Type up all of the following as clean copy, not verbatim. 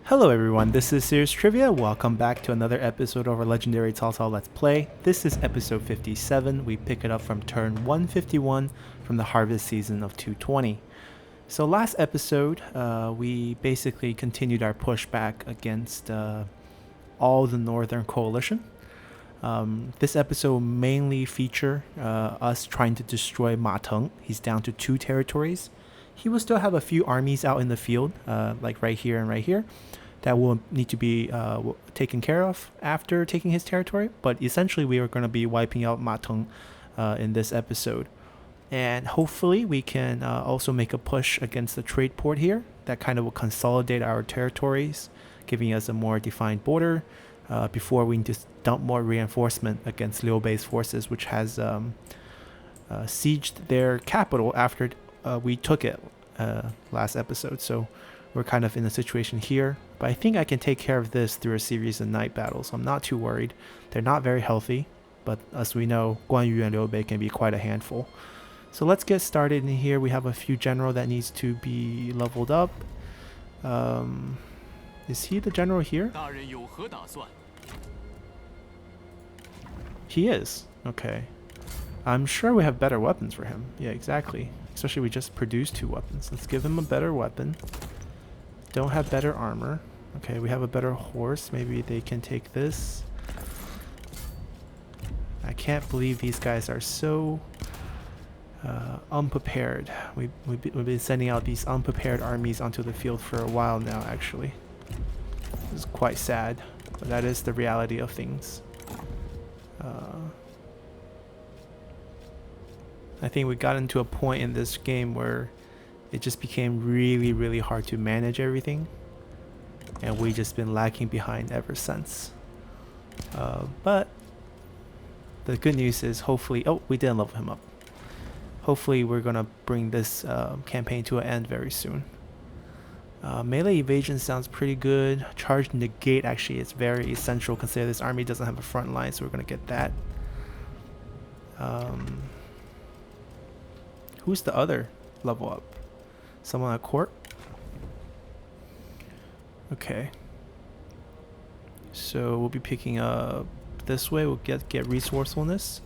Hello everyone, this is Serious Trivia. Welcome back to another episode of our legendary Cao Cao Let's Play. This is episode 57. We pick it up from turn 151 from the harvest season of 220. So last episode, we basically continued our pushback against all the Northern Coalition. This episode will mainly feature us trying to destroy Ma Teng. He's down to 2 territories. He will still have a few armies out in the field, like right here and right here, that will need to be taken care of after taking his territory. But essentially, we are going to be wiping out Ma Teng in this episode. And hopefully, we can also make a push against the trade port here. That kind of will consolidate our territories, giving us a more defined border before we just dump more reinforcement against Liu Bei's forces, which has sieged their capital after we took it last episode. So we're kind of in a situation here, but I think I can take care of this through a series of night battles. I'm not too worried. They're not very healthy, but as we know, Guan Yu and Liu Bei can be quite a handful. So let's get started in here. We have a few general that needs to be leveled up. Is he the general here? He is. Okay. I'm sure we have better weapons for him. Yeah, exactly. Especially we just produced 2 weapons. Let's give him a better weapon. Don't have better armor. Okay, we have a better horse. Maybe they can take this. I can't believe these guys are so unprepared. We've been sending out these unprepared armies onto the field for a while now, actually. It's quite sad, but that is the reality of things. I think we got into a point in this game where it just became really, really hard to manage everything, and we just been lagging behind ever since. But the good news is, hopefully, oh, we didn't level him up. Hopefully, we're gonna bring this campaign to an end very soon. Melee evasion sounds pretty good. Charge negate actually is very essential, considering this army doesn't have a front line, so we're gonna get that. Who's the other level up? Someone at court? Okay. So we'll be picking up this way. We'll get resourcefulness.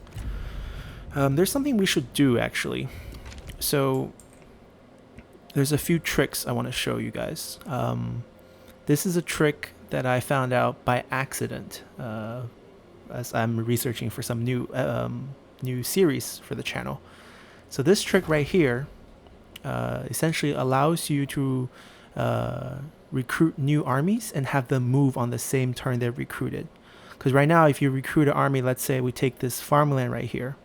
There's something we should do actually. So there's a few tricks I want to show you guys. This is a trick that I found out by accident as I'm researching for some new series for the channel. So this trick right here essentially allows you to recruit new armies and have them move on the same turn they're recruited. Because right now, if you recruit an army, let's say we take this farmland right here,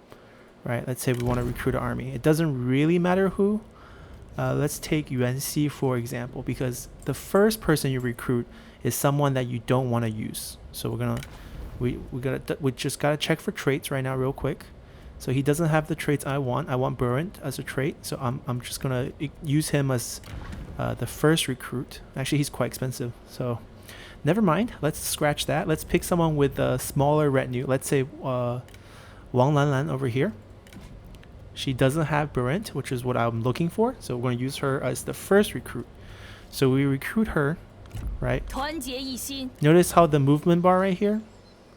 right? Let's say we want to recruit an army. It doesn't really matter who. Let's take UNC for example, because the first person you recruit is someone that you don't want to use. So we just gotta check for traits right now real quick. So he doesn't have the traits I want. I want Burrent as a trait. So I'm just gonna use him as the first recruit. Actually, he's quite expensive. So never mind. Let's scratch that. Let's pick someone with a smaller retinue. Let's say Wang Lanlan over here. She doesn't have Burrent, which is what I'm looking for. So we're going to use her as the first recruit. So we recruit her, right? Notice how the movement bar right here,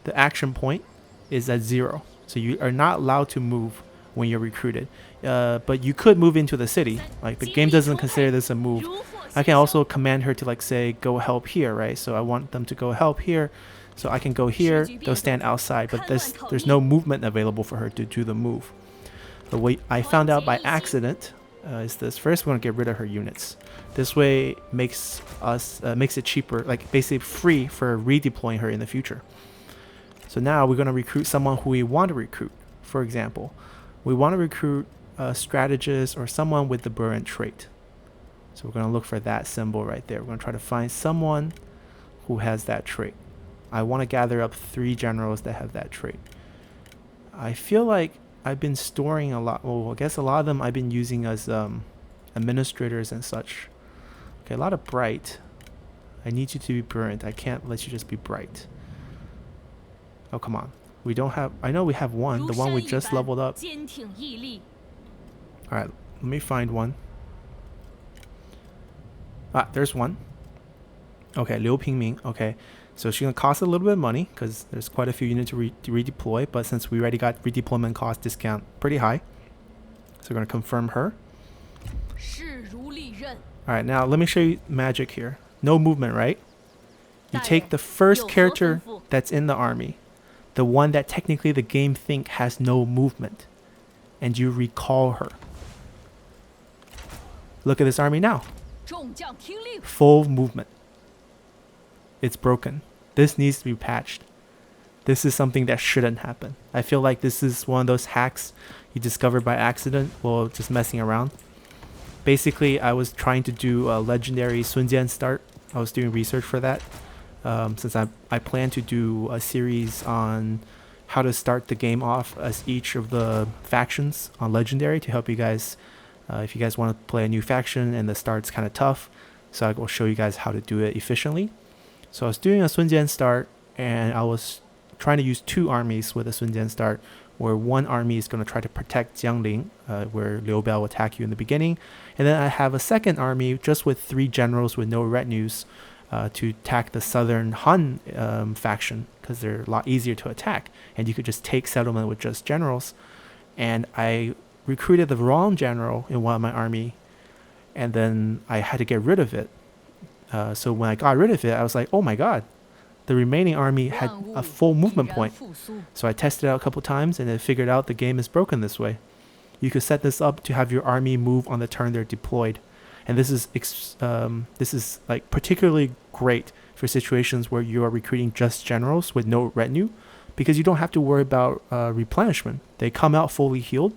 the action point, is at 0. So you are not allowed to move when you're recruited. But you could move into the city. Like, the game doesn't consider this a move. I can also command her to, like, say, go help here, right? So I want them to go help here. So I can go here, they'll stand outside. But there's no movement available for her to do the move. The way I found out by accident is this. First, we're going to get rid of her units. This way makes it cheaper, like basically free for redeploying her in the future. So now we're going to recruit someone who we want to recruit. For example, we want to recruit a strategist or someone with the Burrent trait. So we're going to look for that symbol right there. We're going to try to find someone who has that trait. I want to gather up 3 generals that have that trait. I feel like I've been storing a lot. Well, I guess a lot of them I've been using as administrators and such. Okay, a lot of bright. I need you to be Burrent. I can't let you just be bright. Oh, come on. We don't have... I know we have one. The one we just leveled up. Alright, let me find one. Ah, there's one. Okay, Liu Pingming. Okay, so she's gonna cost a little bit of money because there's quite a few units to redeploy. But since we already got redeployment cost discount pretty high, so we're gonna confirm her. All right, now let me show you magic here. No movement, right? You take the first character that's in the army, the one that technically the game think has no movement, and you recall her. Look at this army now. Full movement. It's broken. This needs to be patched. This is something that shouldn't happen. I feel like this is one of those hacks you discovered by accident while just messing around. Basically, I was trying to do a legendary Sun Jian start. I was doing research for that. Since I plan to do a series on how to start the game off as each of the factions on legendary to help you guys if you guys want to play a new faction and the start's kind of tough. So I will show you guys how to do it efficiently. So I was doing a Sun Jian start, and I was trying to use two armies with a Sun Jian start, where one army is going to try to protect Jiangling, where Liu Biao will attack you in the beginning, and then I have a second army just with 3 generals with no retinues to attack the southern Han faction, because they're a lot easier to attack, and you could just take settlement with just generals. And I recruited the wrong general in one of my army, and then I had to get rid of it. So when I got rid of it, I was like, oh my god, the remaining army had a full movement point. So I tested it out a couple times and then figured out the game is broken this way. You could set this up to have your army move on the turn they're deployed. And this is like particularly great for situations where you are recruiting just generals with no retinue, because you don't have to worry about replenishment. They come out fully healed.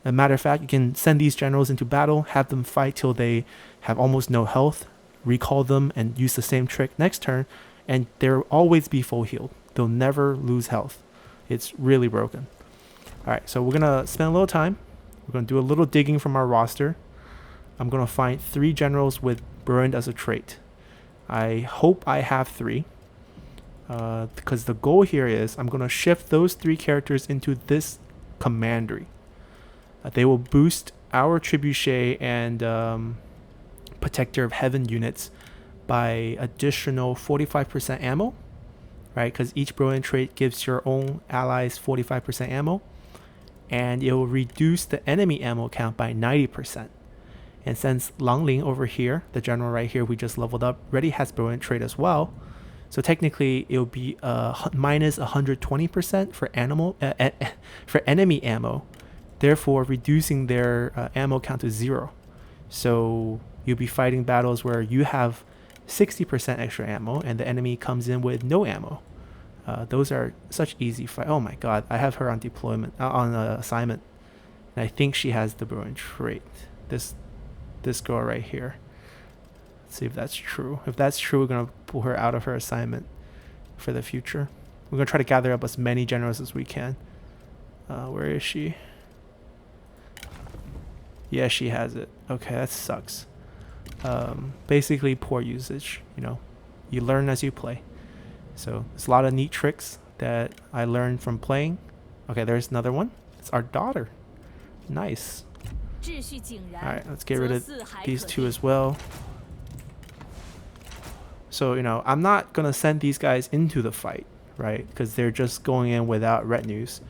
As a matter of fact, you can send these generals into battle, have them fight till they have almost no health, recall them, and use the same trick next turn, and they'll always be full healed. They'll never lose health. It's really broken. Alright, so we're going to spend a little time. We're going to do a little digging from our roster. I'm going to find 3 generals with burned as a trait. I hope I have 3. Because the goal here is I'm going to shift those 3 characters into this commandery. They will boost our Trebuchet and Protector of Heaven units by additional 45% ammo, right? Because each brilliant trait gives your own allies 45% ammo, and it will reduce the enemy ammo count by 90%. And since Lang Ling over here, the general right here we just leveled up, already has brilliant trait as well, so technically it will be minus 120% for enemy ammo, therefore reducing their ammo count to 0. So you'll be fighting battles where you have 60% extra ammo and the enemy comes in with no ammo. Those are such easy fight. Oh my god, I have her on deployment, on assignment, and I think she has the brilliant trait. This girl right here. Let's see if that's true. If that's true, we're gonna pull her out of her assignment for the future. We're gonna try to gather up as many generals as we can. Where is she? Yeah, she has it. Okay, that sucks. Basically poor usage, you know. You learn as you play. So there's a lot of neat tricks that I learned from playing. Okay, there's another one. It's our daughter. Nice. Alright, let's get rid of these 2 as well. So, you know, I'm not gonna send these guys into the fight, right? Because they're just going in without retinues.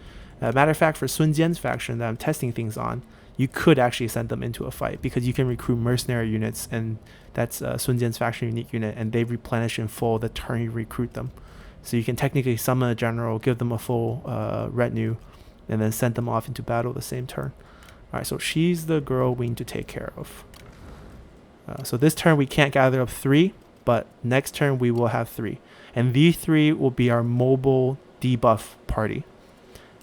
Matter of fact, for Sun Jian's faction that I'm testing things on, you could actually send them into a fight, because you can recruit mercenary units, and that's Sun Jian's faction unique unit, and they replenish in full the turn you recruit them. So you can technically summon a general, give them a full retinue, and then send them off into battle the same turn. Alright, so she's the girl we need to take care of. So this turn we can't gather up 3, but next turn we will have 3. And these 3 will be our mobile debuff party.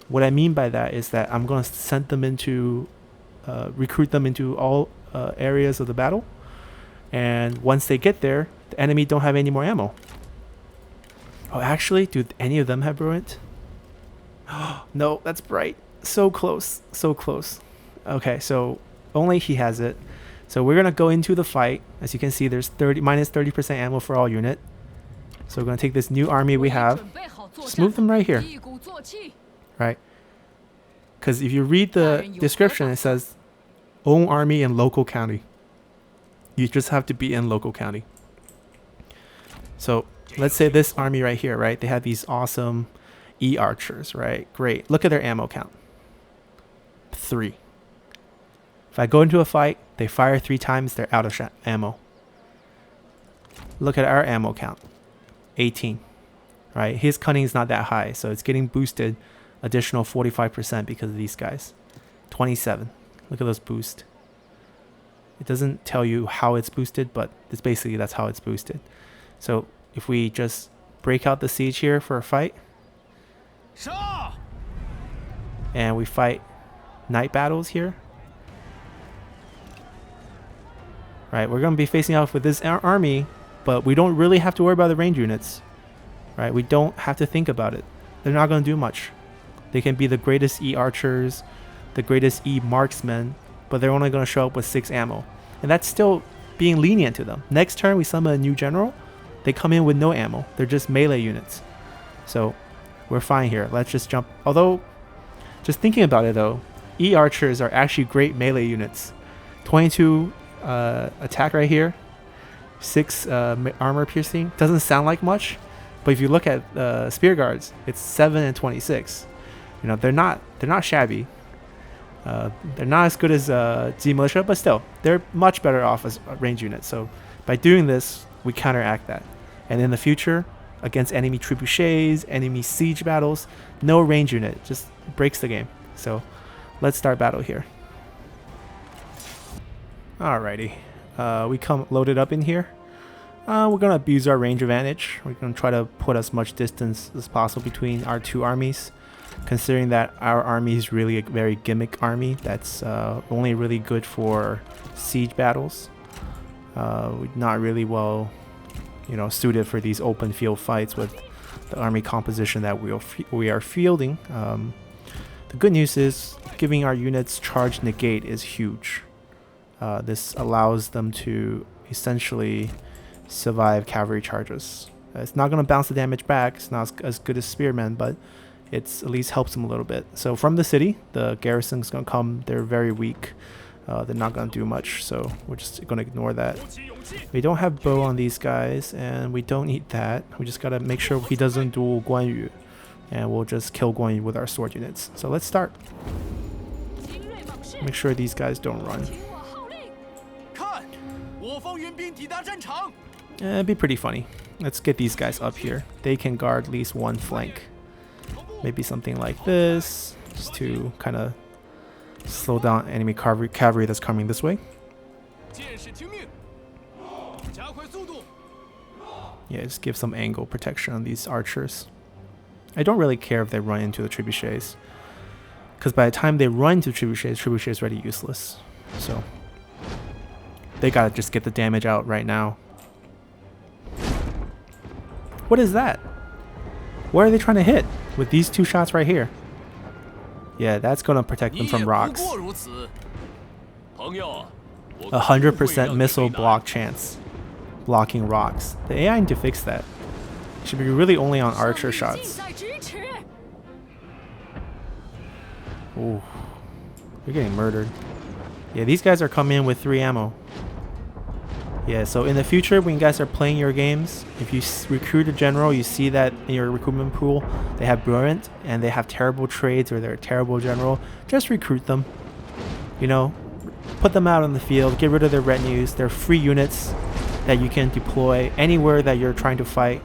What I mean by that is that I'm going to send them into recruit them into all areas of the battle, and once they get there, the enemy don't have any more ammo. Oh, actually, do any of them have brilliant? No, that's bright. So close, so close. Okay, so only he has it. So we're gonna go into the fight. As you can see, there's minus 30% ammo for all unit. So we're gonna take this new army we have, just move them right here, right? Because if you read the description, it says own army in local county. You just have to be in local county. So let's say this army right here, right? They have these awesome E archers, right? Great. Look at their ammo count. 3. If I go into a fight, they fire 3 times, they're out of ammo. Look at our ammo count. 18. Right? His cunning is not that high, so it's getting boosted additional 45% because of these guys. 27. Look at those boosts. It doesn't tell you how it's boosted, but it's basically that's how it's boosted. So if we just break out the siege here for a fight, and we fight night battles here, right? We're going to be facing off with this army, but we don't really have to worry about the range units, right? We don't have to think about it. They're not going to do much. They can be the greatest E archers, the greatest E marksmen, but they're only going to show up with 6 ammo. And that's still being lenient to them. Next turn, we summon a new general. They come in with no ammo. They're just melee units. So we're fine here. Let's just jump. Although, just thinking about it though, E archers are actually great melee units. 22 attack right here. 6 armor piercing. Doesn't sound like much, but if you look at spear guards, it's 7 and 26. You know, they're not shabby. They're not as good as Z militia, but still, they're much better off as range units. So by doing this, we counteract that. And in the future, against enemy trebuchets, enemy siege battles, no range unit just breaks the game. So let's start battle here. Alrighty, we come loaded up in here. We're gonna abuse our range advantage. We're gonna try to put as much distance as possible between our 2 armies, considering that our army is really a very gimmick army that's only really good for siege battles. Not really well, you know, suited for these open field fights with the army composition that we are fielding. The good news is giving our units charge negate is huge. This allows them to essentially survive cavalry charges. It's not going to bounce the damage back. It's not as good as spearmen, but it's at least helps them a little bit. So from the city, the garrison's going to come. They're very weak. They're not going to do much, so we're just going to ignore that. We don't have bow on these guys, and we don't need that. We just got to make sure he doesn't duel Guan Yu, and we'll just kill Guan Yu with our sword units. So let's start. Make sure these guys don't run. It'd be pretty funny. Let's get these guys up here. They can guard at least 1 flank. Maybe something like this, just to kind of slow down enemy cavalry that's coming this way. Yeah, just give some angle protection on these archers. I don't really care if they run into the trebuchets, because by the time they run into trebuchets is already useless. So they gotta just get the damage out right now. What is that? Where are they trying to hit with these 2 shots right here? Yeah, that's gonna protect them from rocks. 100% missile block chance blocking rocks. The AI need to fix that. It should be really only on archer shots. Ooh, you're getting murdered. Yeah, these guys are coming in with 3 ammo. Yeah, so in the future, when you guys are playing your games, if you recruit a general, you see that in your recruitment pool, they have brilliant and they have terrible trades or they're a terrible general, just recruit them. You know, put them out on the field, get rid of their retinues. They're free units that you can deploy anywhere that you're trying to fight.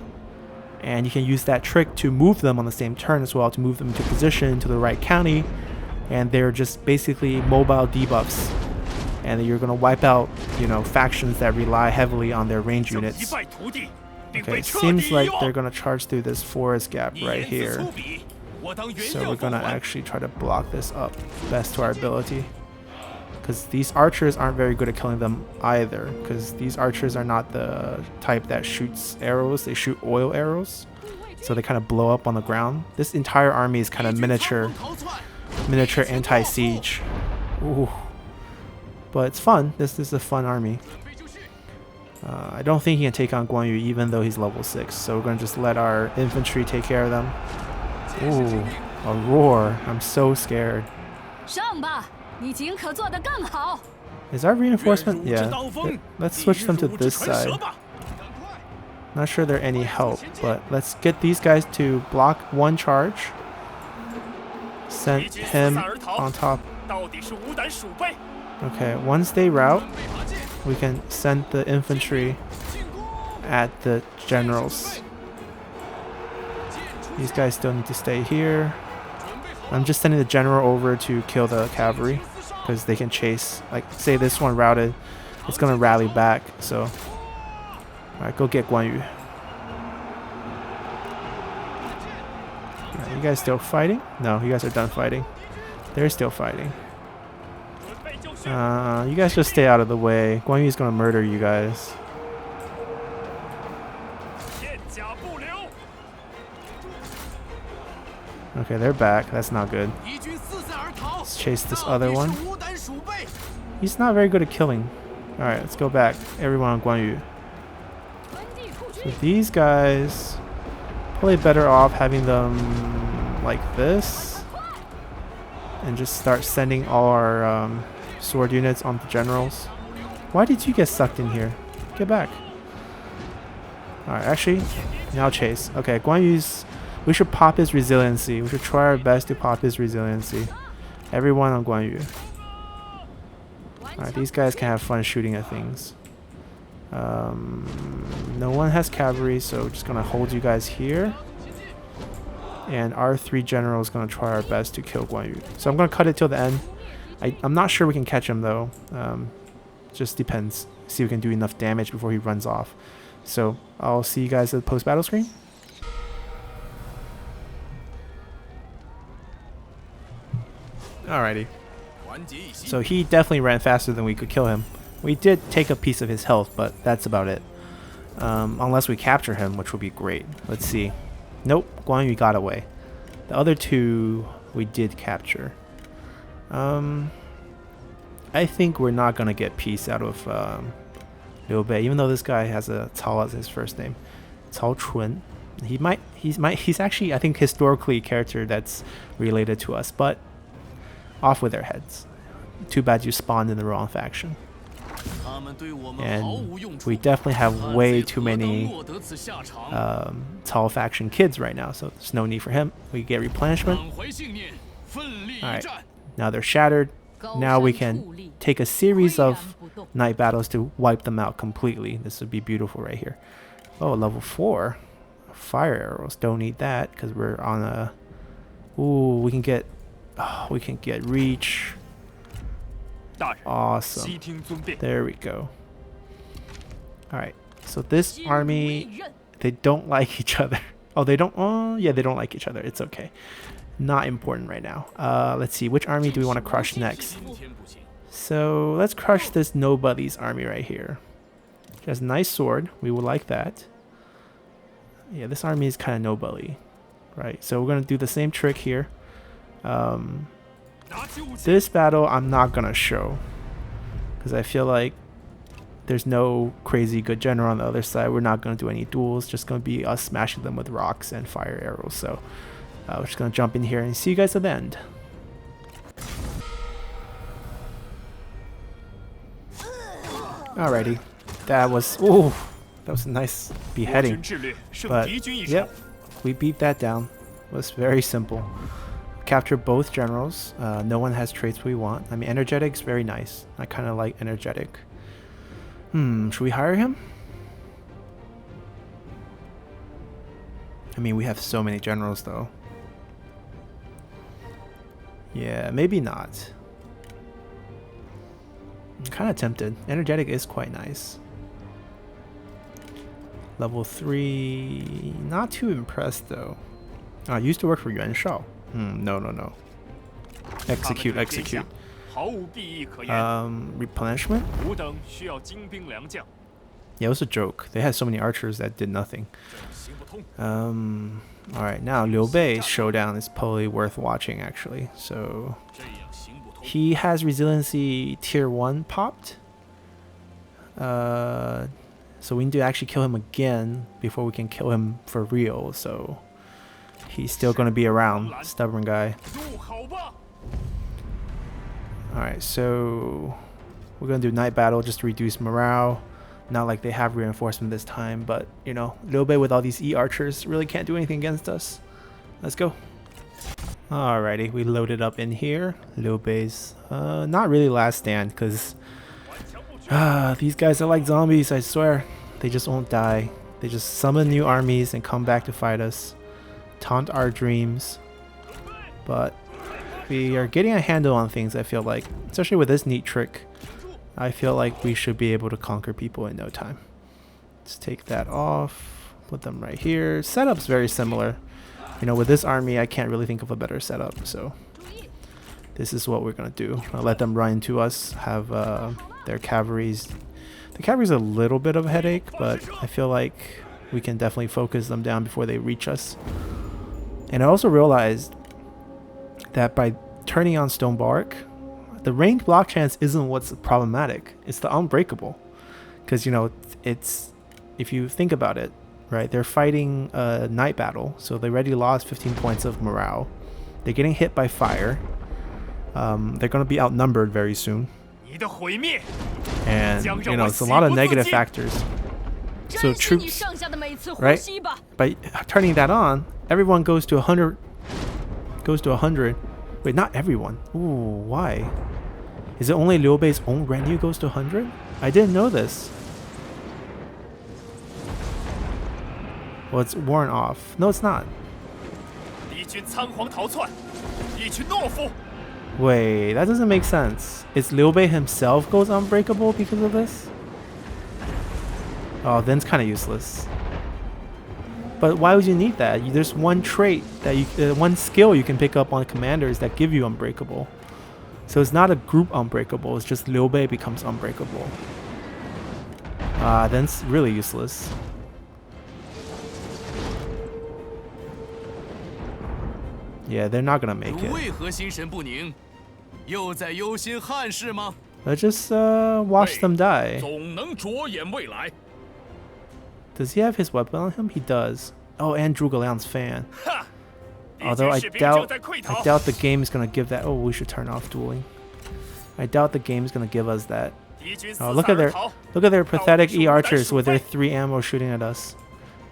And you can use that trick to move them on the same turn as well, to move them into position to the right county. And they're just basically mobile debuffs. And you're going to wipe out, you know, factions that rely heavily on their range units. Okay, it seems like they're going to charge through this forest gap right here. So we're going to actually try to block this up best to our ability. Because these archers aren't very good at killing them either. Because these archers are not the type that shoots arrows. They shoot oil arrows. So they kind of blow up on the ground. This entire army is kind of miniature anti-siege. Ooh. But it's fun. This is a fun army. I don't think he can take on Guan Yu even though he's level 6. So we're going to just let our infantry take care of them. Ooh, a roar. I'm so scared. Is our reinforcement? Yeah. Let's switch them to this side. Not sure they're any help, but let's get these guys to block one charge. Send him on top. Okay, once they rout, we can send the infantry at the generals. These guys still need to stay here. I'm just sending the general over to kill the cavalry because they can chase. Like, say this one routed, it's gonna rally back. So, all right, go get Guan Yu. Right, you guys still fighting? No, you guys are done fighting. They're still fighting. You guys just stay out of the way. Guan Yu is gonna murder you guys. Okay, they're back. That's not good. Let's chase this other one. He's not very good at killing. Alright, let's go back. Everyone on Guan Yu. So these guys, probably better off having them like this. And just start sending all our sword units onto generals. Why did you get sucked in here? Get back. Alright, actually, now chase. Okay, Guan Yu's... We should pop his resiliency. We should try our best to pop his resiliency. Everyone on Guan Yu. Alright, these guys can have fun shooting at things. No one has cavalry, so we're just gonna hold you guys here. And our 3 generals gonna try our best to kill Guan Yu. So I'm gonna cut it till the end. I'm not sure we can catch him though. Just depends. See if we can do enough damage before he runs off. So I'll see you guys at the post-battle screen. Alrighty. So he definitely ran faster than we could kill him. We did take a piece of his health, but that's about it. Unless we capture him, which would be great. Let's see. Nope, Guan Yu got away. The other 2 we did capture. I think we're not gonna get peace out of Liu Bei, even though this guy has a Cao as his first name. Cao Chun. He's actually, I think, historically a character that's related to us, but off with their heads. Too bad you spawned in the wrong faction. And we definitely have way too many Cao faction kids right now, so there's no need for him. We get replenishment. Alright, now they're shattered. Now we can take a series of night battles to wipe them out completely. This would be beautiful right here. Oh, level 4. Fire arrows. Don't need that because we're on a... Ooh, we can get reach. Awesome. There we go. Alright, so this army, they don't like each other. Oh, they don't? Oh, yeah, they don't like each other. It's okay. Not important right now. Let's see, which army do we want to crush next? So let's crush this nobody's army right here. She has a nice sword. We would like that. Yeah, this army is kind of nobody. Right, so we're going to do the same trick here. This battle I'm not gonna show because I feel like there's no crazy good general on the other side. We're not gonna do any duels, just gonna be us smashing them with rocks and fire arrows. So we're just gonna jump in here and see you guys at the end. Alrighty, that was a nice beheading, but yep, we beat that down. It was very simple. Capture both generals. No one has traits we want. I mean, energetic's very nice. I kind of like energetic. Should we hire him? I mean, we have so many generals though. Yeah, maybe not. I'm kind of tempted. Energetic is quite nice. Level 3, not too impressed though. I used to work for Yuan Shao. No. Execute. Replenishment? Yeah, it was a joke. They had so many archers that did nothing. Alright, now Liu Bei's showdown is probably worth watching actually. So he has resiliency tier 1 popped. So we need to actually kill him again before we can kill him for real. So he's still going to be around, stubborn guy. Alright, so we're going to do night battle just to reduce morale. Not like they have reinforcement this time, but you know, Liu Bei with all these E archers really can't do anything against us. Let's go. Alrighty, we loaded up in here. Liu Bei's not really last stand, because these guys are like zombies, I swear. They just won't die. They just summon new armies and come back to fight us. Taunt our dreams. But we are getting a handle on things, I feel like. Especially with this neat trick. I feel like we should be able to conquer people in no time. Let's take that off. Put them right here. Setup's very similar. You know, with this army, I can't really think of a better setup. So this is what we're going to do. I'll let them run into us. Have their cavalries. The cavalry's a little bit of a headache, but I feel like we can definitely focus them down before they reach us. And I also realized that by turning on Stone Bark, the ranged block chance isn't what's problematic. It's the unbreakable. Because, you know, it's, if you think about it, right, they're fighting a night battle, so they already lost 15 points of morale. They're getting hit by fire. They're going to be outnumbered very soon. And, you know, it's a lot of negative factors. So troops, right, by turning that on, everyone goes to 100. Goes to 100. Wait, not everyone. Ooh, why? Is it only Liu Bei's own retinue goes to 100? I didn't know this. Well, it's worn off. No, it's not. Wait, that doesn't make sense. Is Liu Bei himself goes unbreakable because of this? Oh, then it's kind of useless. But why would you need that? There's one trait that you, one skill you can pick up on commanders that give you unbreakable. So it's not a group unbreakable. It's just Liu Bei becomes unbreakable. Then it's really useless. Yeah, they're not gonna make it. Let's just watch them die. Does he have his weapon on him? He does. Oh, and Zhuge Liang's fan. Although I doubt the game is gonna give that. Oh, we should turn off dueling. I doubt the game is gonna give us that. Oh, look at their pathetic E archers with their 3 ammo shooting at us.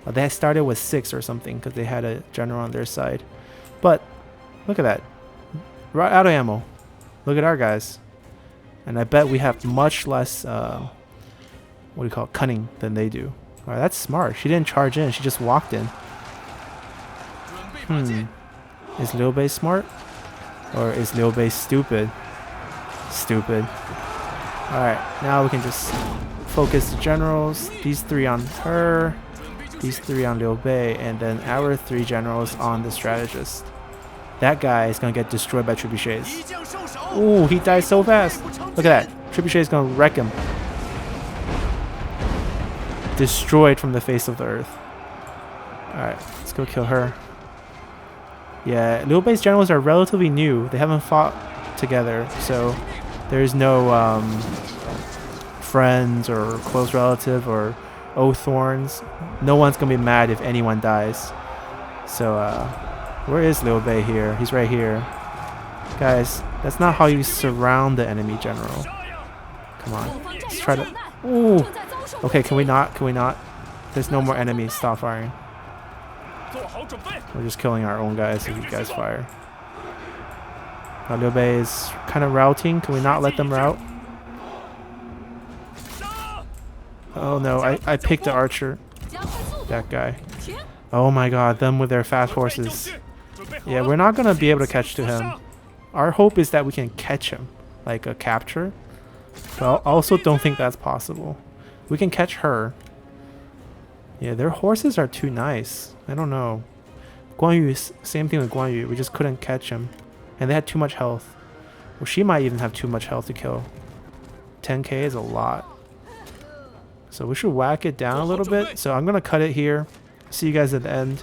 They started with 6 or something because they had a general on their side. But look at that, right out of ammo. Look at our guys, and I bet we have much less what do you call it, cunning than they do. All right, that's smart. She didn't charge in; she just walked in. Is Liu Bei smart, or is Liu Bei stupid? Stupid. All right, now we can just focus the generals. These 3 on her, these 3 on Liu Bei, and then our 3 generals on the strategist. That guy is gonna get destroyed by trebuchets. Ooh, he died so fast. Look at that. Trebuchet is gonna wreck him. Destroyed from the face of the earth. Alright, let's go kill her. Yeah, Liu Bei's generals are relatively new. They haven't fought together, so there's no friends or close relative or oathorns. No one's gonna be mad if anyone dies. So, where is Liu Bei here? He's right here. Guys, that's not how you surround the enemy general. Come on. Let's try to... Ooh! Okay, can we not? Can we not? There's no more enemies. Stop firing. We're just killing our own guys so you guys fire. Liu Bei is kind of routing. Can we not let them route? Oh no, I picked the archer. That guy. Oh my god, them with their fast horses. Yeah, we're not gonna be able to catch to him. Our hope is that we can catch him, like a capture. But I also don't think that's possible. We can catch her. Yeah, their horses are too nice. I don't know. Guan Yu, same thing with Guan Yu. We just couldn't catch him. And they had too much health. Well, she might even have too much health to kill. 10k is a lot. So we should whack it down a little bit. So I'm gonna cut it here. See you guys at the end.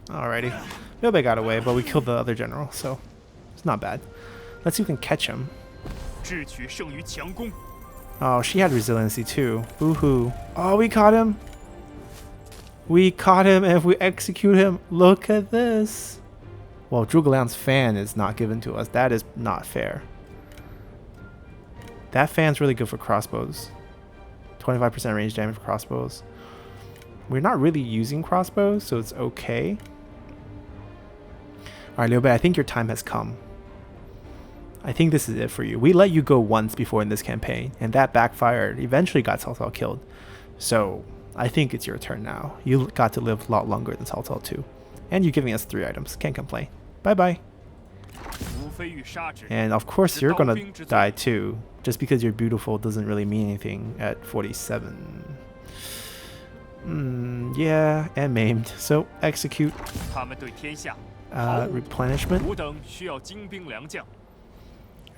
Alrighty. Liu Bei got away, but we killed the other general, so it's not bad. Let's see if we can catch him. Oh, she had resiliency too. Boo-hoo. Oh, we caught him. We caught him, and if we execute him, look at this. Well, Zhuge Liang's fan is not given to us. That is not fair. That fan's really good for crossbows. 25% range damage for crossbows. We're not really using crossbows, so it's okay. Alright, Liu Bei, I think your time has come. I think this is it for you. We let you go once before in this campaign, and that backfired. Eventually got Cao Cao killed. So, I think it's your turn now. You got to live a lot longer than Cao Cao too. And you're giving us 3 items. Can't complain. Bye-bye. And of course you're gonna die too. Just because you're beautiful doesn't really mean anything at 47. Yeah, and maimed. So, execute. Replenishment.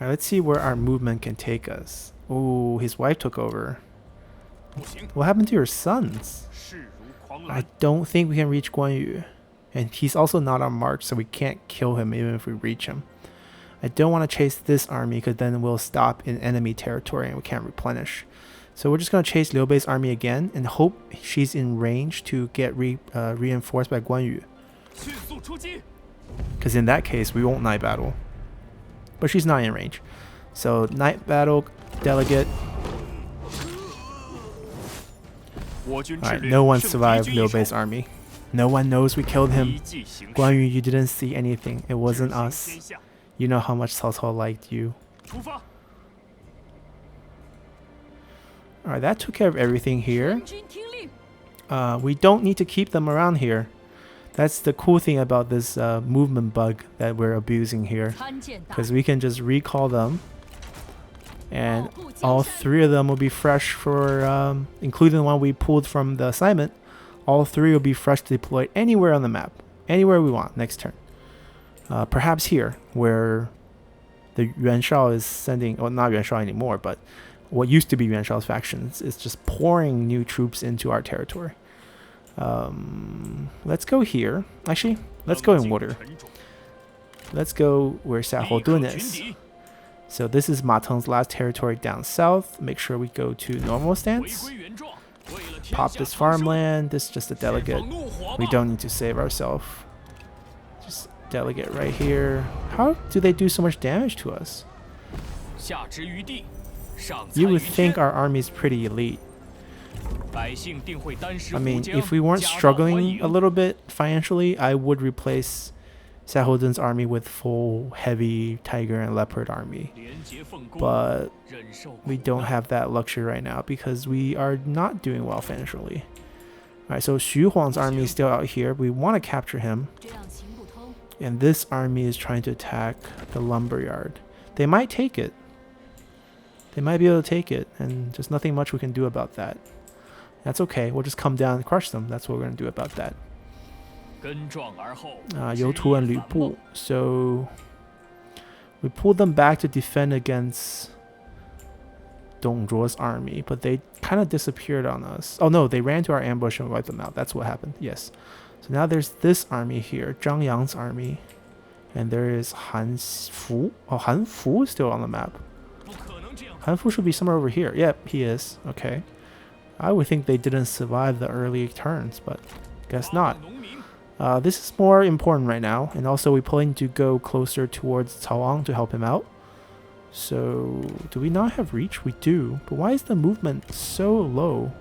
Alright, let's see where our movement can take us. Oh, his wife took over. What happened to your sons? I don't think we can reach Guan Yu. And he's also not on march, so we can't kill him even if we reach him. I don't want to chase this army because then we'll stop in enemy territory and we can't replenish. So we're just going to chase Liu Bei's army again and hope she's in range to get reinforced by Guan Yu. Because in that case, we won't night battle. But she's not in range. So night battle, delegate. Alright, no one survived Liu Bei's army. No one knows we killed him. Guan Yu, you didn't see anything. It wasn't us. You know how much Cao Cao liked you. Alright, that took care of everything here. We don't need to keep them around here. That's the cool thing about this movement bug that we're abusing here. Because we can just recall them. And all 3 of them will be fresh for, including the one we pulled from the assignment. All 3 will be fresh to deploy anywhere on the map. Anywhere we want next turn. Perhaps here, where the Yuan Shao is sending, well, not Yuan Shao anymore, but what used to be Yuan Shao's factions is just pouring new troops into our territory. Let's go here. Actually, let's go in water. Let's go where Xiahou Dun is. So this is Ma Teng's last territory down south. Make sure we go to normal stance. Pop this farmland. This is just a delegate. We don't need to save ourselves. Just delegate right here. How do they do so much damage to us? You would think our army is pretty elite. I mean, if we weren't struggling a little bit financially, I would replace Xiahou Dun's army with full heavy tiger and leopard army. But we don't have that luxury right now because we are not doing well financially. Alright, so Xu Huang's army is still out here. We want to capture him. And this army is trying to attack the lumberyard. They might take it. They might be able to take it, and just nothing much we can do about that. That's okay. We'll just come down and crush them. That's what we're going to do about that. You Tu and Lu Bu. So we pulled them back to defend against Dong Zhuo's army, but they kind of disappeared on us. Oh no, they ran to our ambush and wiped them out. That's what happened. Yes. So now there's this army here, Zhang Yang's army, and there is Han Fu. Oh, Han Fu is still on the map. Han Fu should be somewhere over here. Yep, he is. Okay. I would think they didn't survive the early turns, but guess not. This is more important right now, and also we're planning to go closer towards Caoang to help him out. So, do we not have reach? We do, but why is the movement so low?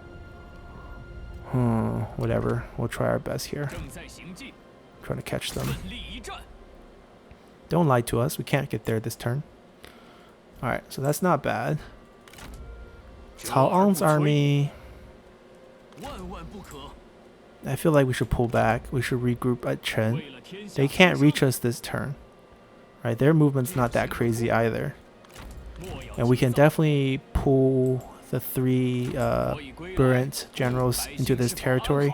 Whatever. We'll try our best here. Trying to catch them. Don't lie to us. We can't get there this turn. Alright, so that's not bad. Caoang's army. I feel like we should pull back. We should regroup at Chen. They can't reach us this turn. Right, their movement's not that crazy either. And we can definitely pull the 3 Burent generals into this territory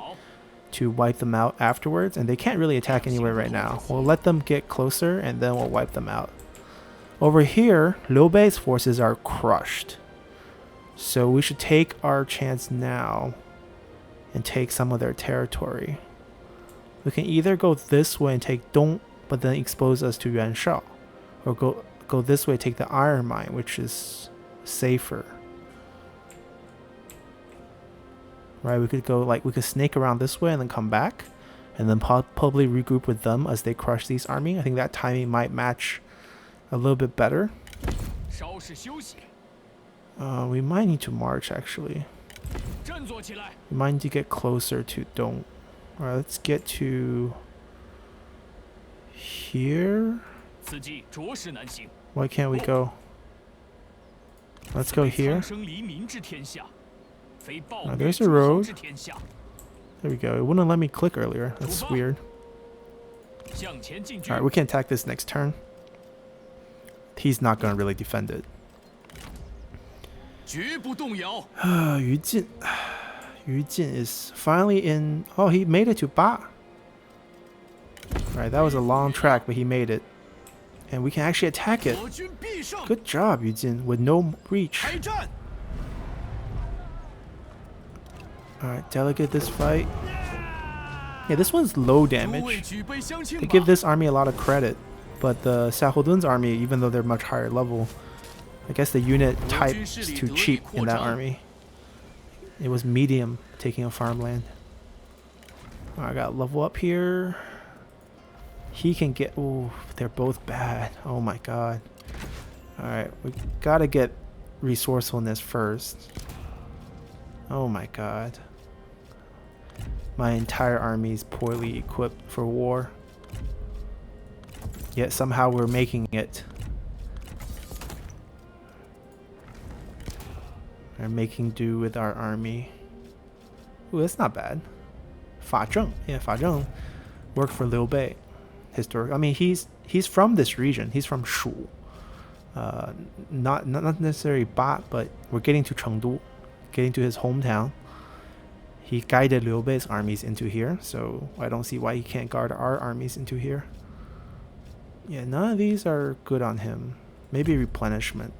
to wipe them out afterwards. And they can't really attack anywhere right now. We'll let them get closer and then we'll wipe them out. Over here, Liu Bei's forces are crushed. So we should take our chance now and take some of their territory. We can either go this way and take Dong, but then expose us to Yuan Shao. Or go this way, take the iron mine, which is safer. Right, we could go we could snake around this way and then come back. And then probably regroup with them as they crush these army. I think that timing might match a little bit better. We might need to march actually. We might need to get closer to Dong. Alright, let's get to here. Why can't we go? Let's go here. Oh, there's a road. There we go. It wouldn't let me click earlier. That's weird. Alright, we can attack this next turn. He's not going to really defend it. Yu Jin. Yu Jin is finally in... Oh, he made it to Ba. Alright, that was a long track, but he made it. And we can actually attack it. Good job, Yu Jin, with no reach. Alright, delegate this fight. Yeah, this one's low damage. They give this army a lot of credit. But the Xiaohudun's army, even though they're much higher level, I guess the unit type is too cheap in that army. It was medium taking a farmland. I got level up here. He can get... Ooh, they're both bad. Oh my god. Alright, we gotta get resourcefulness first. Oh my god. My entire army is poorly equipped for war. Yet somehow we're making it. We're making do with our army. Ooh, that's not bad. Fa Zheng. Yeah, Fa Zheng worked for Liu Bei. Historic. I mean, he's from this region. He's from Shu. Not necessarily Ba, but we're getting to Chengdu, getting to his hometown. He guided Liu Bei's armies into here, so I don't see why he can't guard our armies into here. Yeah, none of these are good on him. Maybe replenishment.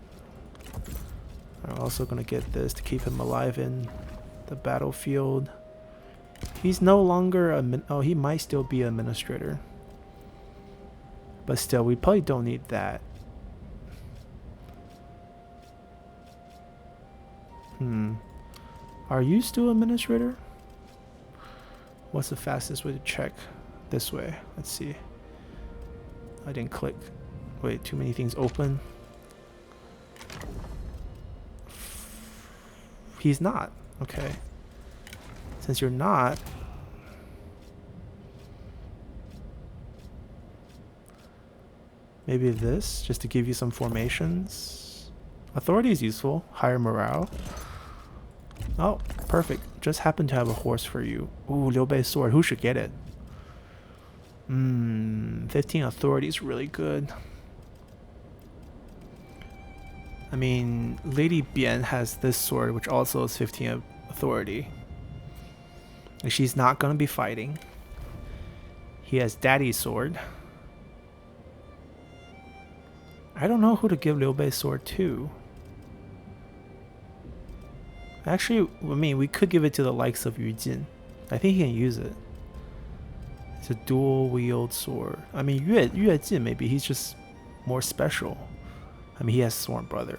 I'm also going to get this to keep him alive in the battlefield. He's no longer a... Oh, he might still be an administrator. But still, we probably don't need that. Are you still administrator? What's the fastest way to check? This way. Let's see. I didn't click. Wait, too many things open. He's not. Okay. Since you're not... Maybe this, just to give you some formations. Authority is useful. Higher morale. Oh, perfect. Just happened to have a horse for you. Ooh, Liu Bei's sword. Who should get it? 15 authority is really good. I mean, Lady Bian has this sword, which also is 15 authority. And she's not going to be fighting. He has Daddy's sword. I don't know who to give Liu Bei's sword to. Actually, I mean, we could give it to the likes of Yu Jin. I think he can use it. It's a dual-wield sword. I mean, Yue Jin, maybe he's just more special. I mean, he has Sworn Brother.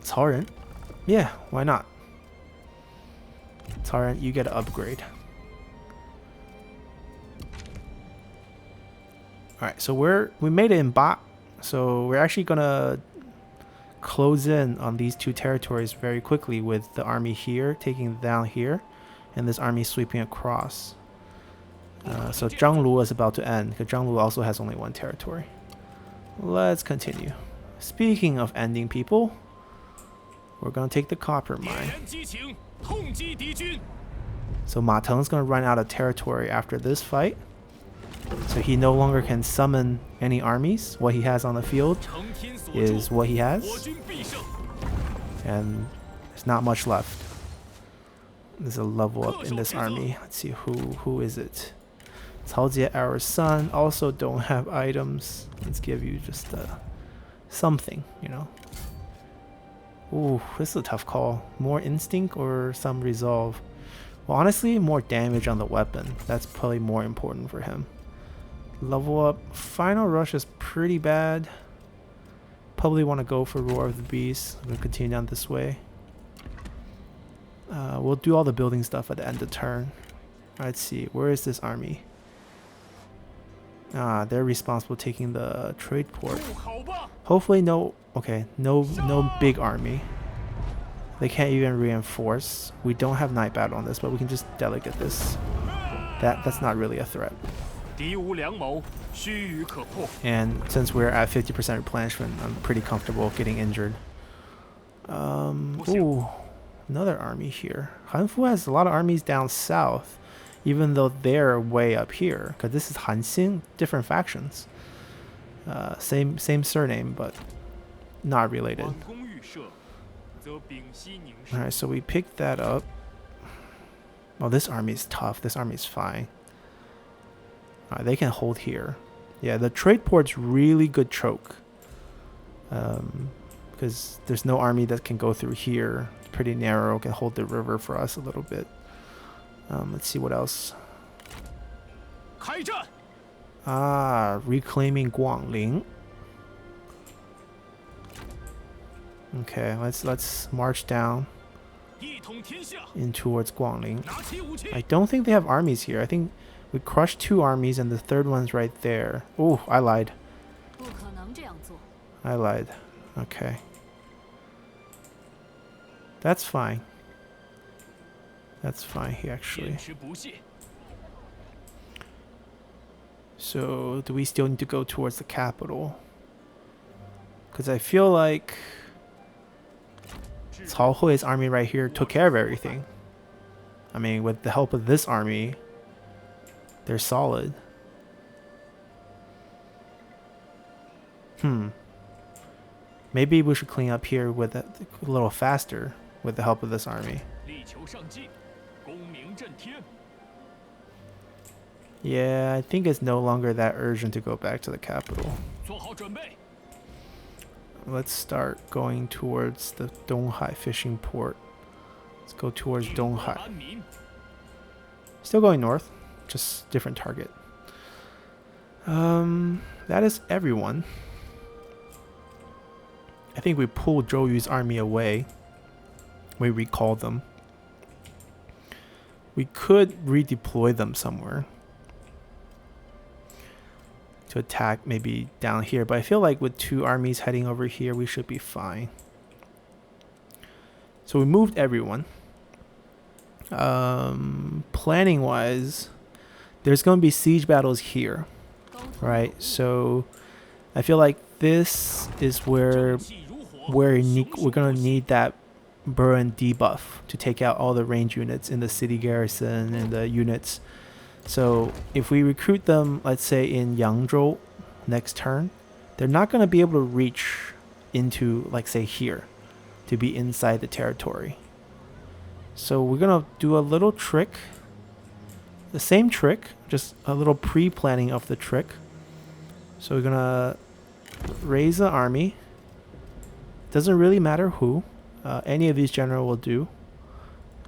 Cao Ren? Yeah, why not? Cao Ren, you get an upgrade. Alright, so we made it in Ba. So we're actually gonna close in on these two territories very quickly with the army here taking down here and this army sweeping across. So Zhanglu is about to end because Zhanglu also has only one territory. Let's continue. Speaking of ending people, we're gonna take the copper mine. So Ma Teng's gonna run out of territory after this fight. So he no longer can summon any armies. What he has on the field is what he has. And there's not much left. There's a level up in this army. Let's see who is it. Cao Jie, our son, also don't have items. Let's give you just something, you know. Ooh, this is a tough call. More instinct or some resolve? Well, honestly, more damage on the weapon. That's probably more important for him. Level up. Final rush is pretty bad. Probably want to go for Roar of the Beast. I'm going to continue down this way. We'll do all the building stuff at the end of turn. Let's see. Where is this army? They're responsible for taking the trade port. Hopefully no, okay, no big army. They can't even reinforce. We don't have night battle on this, but we can just delegate this. That's not really a threat. And since we're at 50% replenishment, I'm pretty comfortable getting injured. Ooh, another army here. Hanfu has a lot of armies down south, even though they're way up here. Because this is Hanxing, different factions. Same surname, but not related. Alright, so we picked that up. Oh, this army is tough. This army is fine. Alright, they can hold here. Yeah, the trade port's really good choke. Because there's no army that can go through here. It's pretty narrow. Can hold the river for us a little bit. Let's see what else. Reclaiming Guangling. Okay, let's march down in towards Guangling. I don't think they have armies here. I think we crushed 2 armies and the third one's right there. Oh, I lied. I lied. Okay. That's fine. That's fine here, actually. So, do we still need to go towards the capital? Because I feel like Cao Hui's army right here took care of everything. I mean, with the help of this army, they're solid. Maybe we should clean up here with a little faster with the help of this army. Yeah, I think it's no longer that urgent to go back to the capital. Let's start going towards the Donghai fishing port. Let's go towards Donghai. Still going north, just different target. That is everyone. I think we pulled Zhou Yu's army away. We recalled them. We could redeploy them somewhere to attack maybe down here, but I feel like with 2 armies heading over here, we should be fine. So we moved everyone. Planning wise, there's going to be siege battles here, right? So I feel like this is where we're going to need that burn debuff to take out all the range units in the city garrison and the units. So if we recruit them, let's say in Yangzhou next turn, they're not going to be able to reach into, like, say here, to be inside the territory. So we're going to do a little trick, the same trick, just a little pre-planning of the trick. So we're going to raise the army. Doesn't really matter who. Any of these general will do.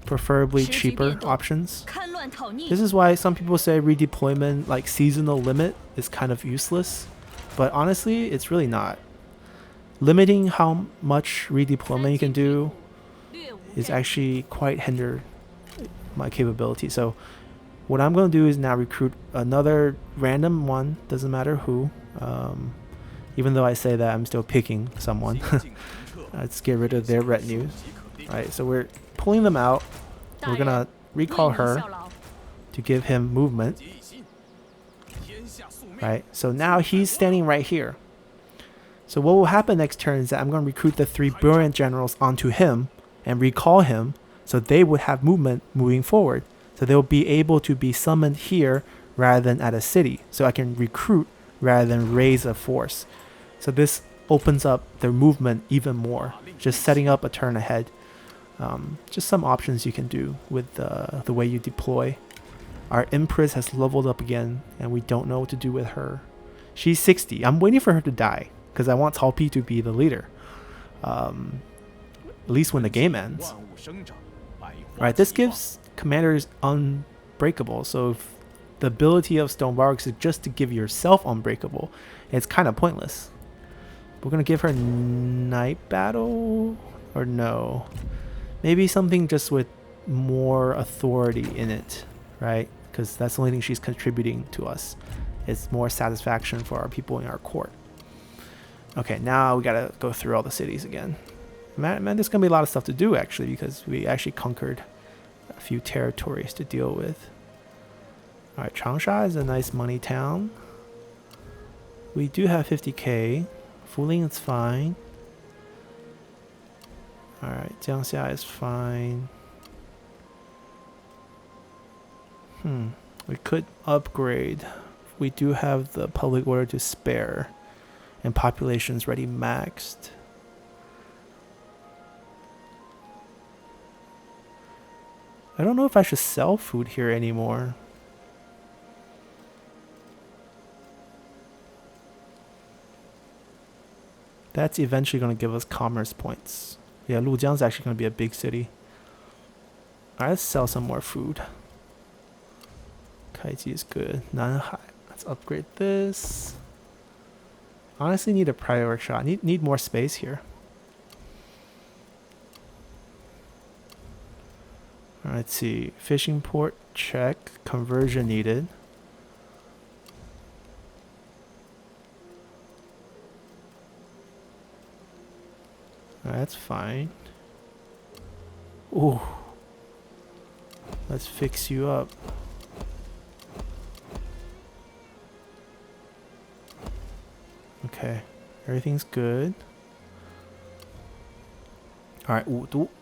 Preferably cheaper options. This is why some people say redeployment, like seasonal limit, is kind of useless. But honestly, it's really not. Limiting how much redeployment you can do is actually quite hinder my capability. So what I'm going to do is now recruit another random one, doesn't matter who. Even though I say that, I'm still picking someone. Let's get rid of their retinue. Alright, so we're pulling them out. We're going to recall her to give him movement. Right, so now he's standing right here. So what will happen next turn is that I'm going to recruit the 3 brilliant generals onto him and recall him, so they would have movement moving forward. So they'll be able to be summoned here rather than at a city. So I can recruit rather than raise a force. So this opens up their movement even more, just setting up a turn ahead. Just some options you can do with the way you deploy. Our Empress has leveled up again, and we don't know what to do with her. She's 60. I'm waiting for her to die, because I want Cao Pi to be the leader. At least when the game ends. Alright, this gives commanders unbreakable. So if the ability of Stone Barracks is just to give yourself unbreakable, it's kind of pointless. We're going to give her night battle? Or no? Maybe something just with more authority in it, right? Because that's the only thing she's contributing to us. It's more satisfaction for our people in our court. Okay, now we gotta go through all the cities again. Man, there's gonna be a lot of stuff to do actually, because we actually conquered a few territories to deal with. Alright, Changsha is a nice money town. We do have 50k. Fuling is fine. Alright, Jiangxia is fine. We could upgrade. We do have the public order to spare. And population's already maxed. I don't know if I should sell food here anymore. That's eventually going to give us commerce points. Yeah, Lujiang's actually going to be a big city. Alright, let's sell some more food. Kaiji is good. Nanhai. Let's upgrade this. Honestly, need a prior workshop. Need more space here. Alright, let's see. Fishing port, check. Conversion needed. Alright, that's fine. Ooh. Let's fix you up. Okay, everything's good. Alright,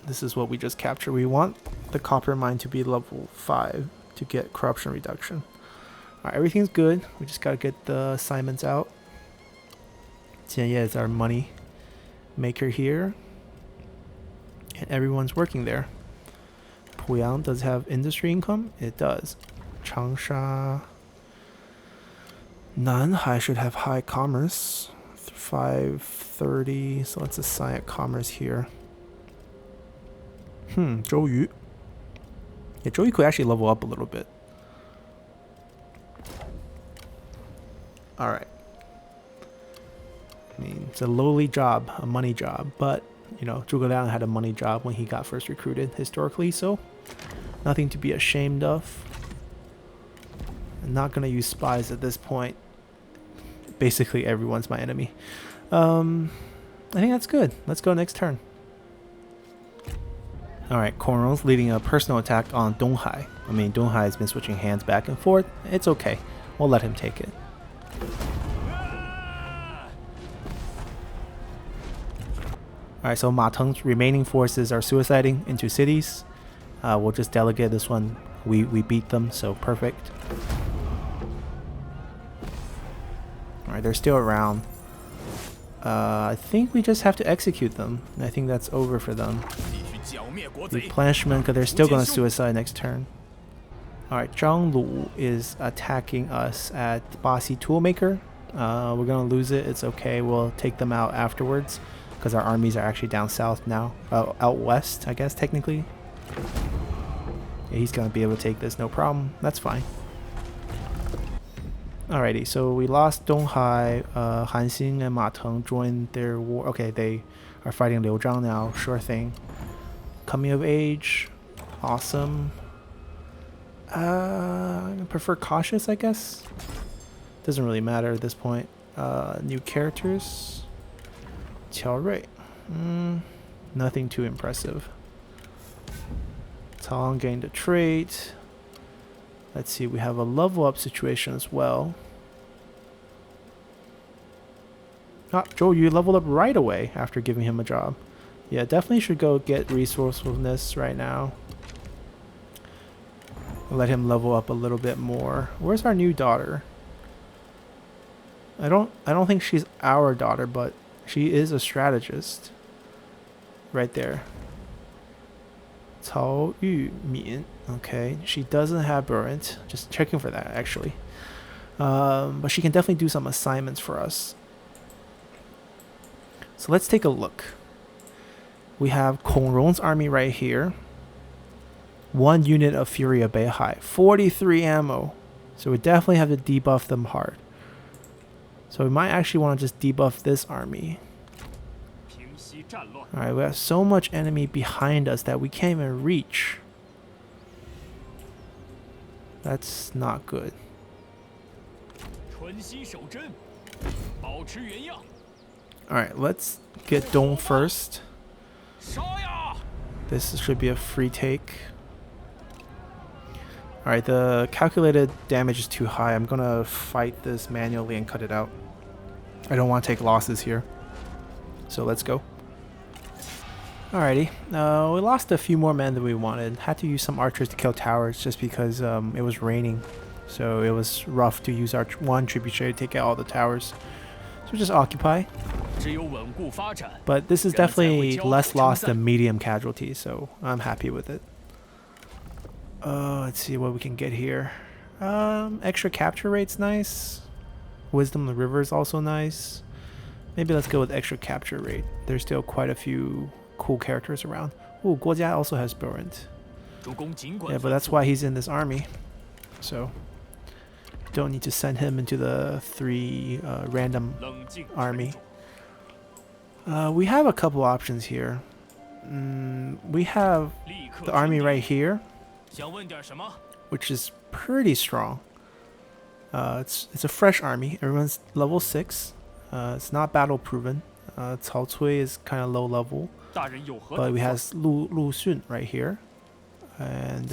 this is what we just captured. We want the copper mine to be level 5 to get corruption reduction. Alright, everything's good. We just gotta get the assignments out. Jianye is our money maker here. And everyone's working there. Puyang does have industry income? It does. Changsha. Nanhai should have high commerce. 530. So let's assign commerce here. Zhouyu. Yeah, Zhouyu could actually level up a little bit. Alright. I mean, it's a lowly job, a money job, but, you know, Zhuge Liang had a money job when he got first recruited historically, so nothing to be ashamed of. I'm not going to use spies at this point. Basically, everyone's my enemy. I think that's good. Let's go next turn. Alright, Korong's leading a personal attack on Donghai. I mean, Donghai has been switching hands back and forth. It's okay. We'll let him take it. Alright, so Ma Teng's remaining forces are suiciding into cities. We'll just delegate this one. We beat them, so perfect. Alright, they're still around. I think we just have to execute them. I think that's over for them. Replenishment, because they're still going to suicide next turn. Alright, Zhang Lu is attacking us at Basi Toolmaker. We're going to lose it. It's okay. We'll take them out afterwards, because our armies are actually down south now. Out west, I guess, technically. Yeah, he's going to be able to take this, no problem. That's fine. Alrighty, so we lost Donghai. Han Xin and Ma Teng joined their war. Okay, they are fighting Liu Zhang now. Sure thing. Coming of age. Awesome. I prefer cautious, I guess. Doesn't really matter at this point. New characters. Qiao Rui. Nothing too impressive. Cao Long gained a trait. Let's see, we have a level up situation as well. Ah, Zhou Yu leveled up right away after giving him a job. Yeah, definitely should go get resourcefulness right now. Let him level up a little bit more. Where's our new daughter? I don't think she's our daughter, but she is a strategist. Right there. Cao Yu Min. Okay, she doesn't have Burrent. Just checking for that, actually. But she can definitely do some assignments for us. So let's take a look. We have Kong Rong's army right here. 1 unit of Fury of Beihai. 43 ammo. So we definitely have to debuff them hard. So we might actually want to just debuff this army. Alright, we have so much enemy behind us that we can't even reach. That's not good. Alright, let's get Dong first. This should be a free take. Alright, the calculated damage is too high. I'm gonna fight this manually and cut it out. I don't want to take losses here. So let's go. Alrighty, we lost a few more men than we wanted. Had to use some archers to kill towers just because it was raining. So it was rough to use our one trebuchet to take out all the towers. So we just occupy. But this is definitely less loss than medium casualties, so I'm happy with it. Let's see what we can get here. Extra capture rate's nice. Wisdom of the River is also nice. Maybe let's go with extra capture rate. There's still quite a few cool characters around. Ooh, Guojia also has Burrent. Yeah, but that's why he's in this army. So, don't need to send him into the 3 random army. We have a couple options here. We have the army right here, which is pretty strong. It's a fresh army. Everyone's level 6. It's not battle proven. Cao Cui is kind of low level, but we have Lu Xun right here, and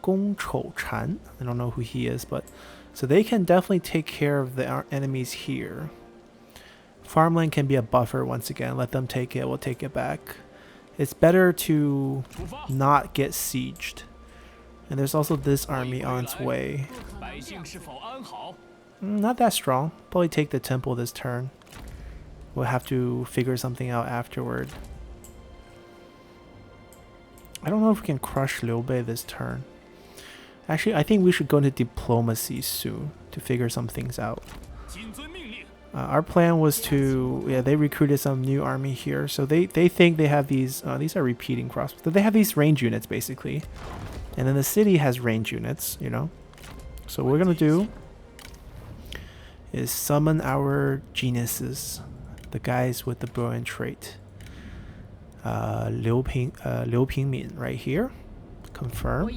Gong Chou Chan. I don't know who he is, but so they can definitely take care of the enemies here. Farmland can be a buffer once again. Let them take it. We'll take it back. It's better to not get sieged. And there's also this army on its way. Not that strong. Probably take the temple this turn. We'll have to figure something out afterward. I don't know if we can crush Liu Bei this turn. Actually, I think we should go into diplomacy soon to figure some things out. Our plan was to, yeah, they recruited some new army here. So they think they have these are repeating crossbows. So they have these range units basically. And then the city has range units, you know. So what we're going to do is summon our geniuses, the guys with the brilliant trait. Liu Pingmin right here. Confirm.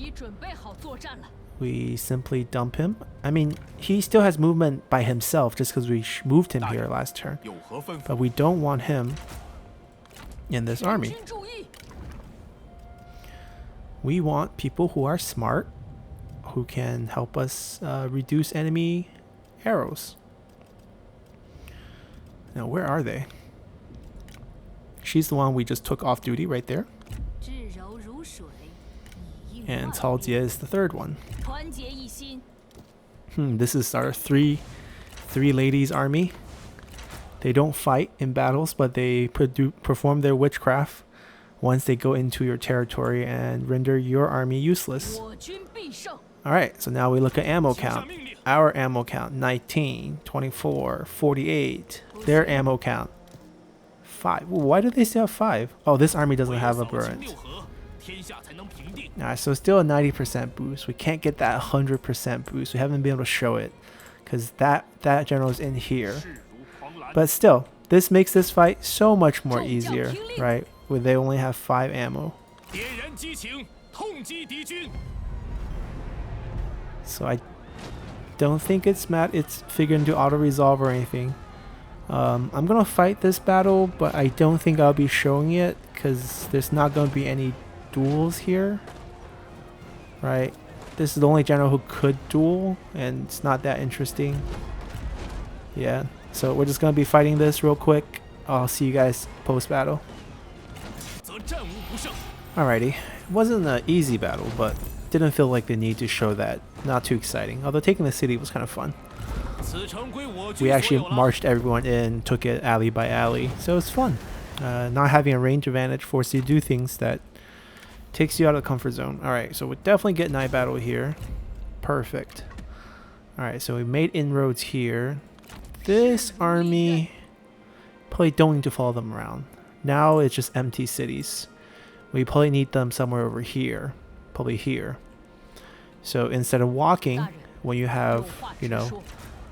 We simply dump him. I mean, he still has movement by himself just because we moved him here last turn. But we don't want him in this army. We want people who are smart, who can help us reduce enemy arrows. Now, where are they? She's the one we just took off duty right there. And Cao Jie is the third one. This is our three ladies army. They don't fight in battles, but they perform their witchcraft once they go into your territory and render your army useless. Alright, so now we look at ammo count. Our ammo count, 19, 24, 48. Their ammo count, 5. Ooh, why do they still have 5? Oh, this army doesn't have a Burrent. Alright, so still a 90% boost. We can't get that 100% boost. We haven't been able to show it because that general is in here. But still, this makes this fight so much more easier, right? Where they only have 5 ammo. So I don't think it's figured into auto-resolve or anything. I'm gonna fight this battle, but I don't think I'll be showing it because there's not gonna be any duels here, right? This is the only general who could duel, and it's not that interesting. Yeah, so we're just gonna be fighting this real quick. I'll see you guys post-battle. Alrighty, it wasn't an easy battle, but didn't feel like the need to show that. Not too exciting, although taking the city was kind of fun. We actually marched everyone in, took it alley by alley, so it's fun. Not having a range advantage forces you to do things that takes you out of the comfort zone. Alright, so we definitely get night battle here. Perfect. Alright, so we made inroads here. This army, probably don't need to follow them around. Now it's just empty cities. We probably need them somewhere over here. Probably here. So instead of walking, when you have, you know,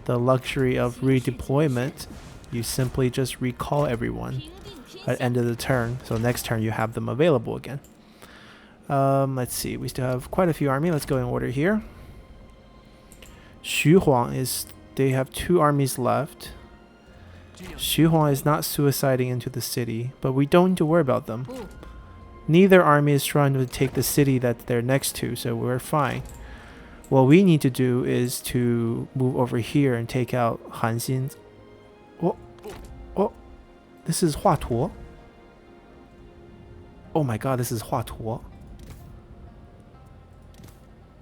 the luxury of redeployment, you simply just recall everyone at the end of the turn. So next turn you have them available again. Let's see, we still have quite a few army. Let's go in order here. Xu Huang they have 2 armies left. Xu Huang is not suiciding into the city, but we don't need to worry about them. Neither army is trying to take the city that they're next to, so we're fine. What we need to do is to move over here and take out Han Xin's. Oh, oh, this is Hua Tuo. Oh my god, this is Hua Tuo.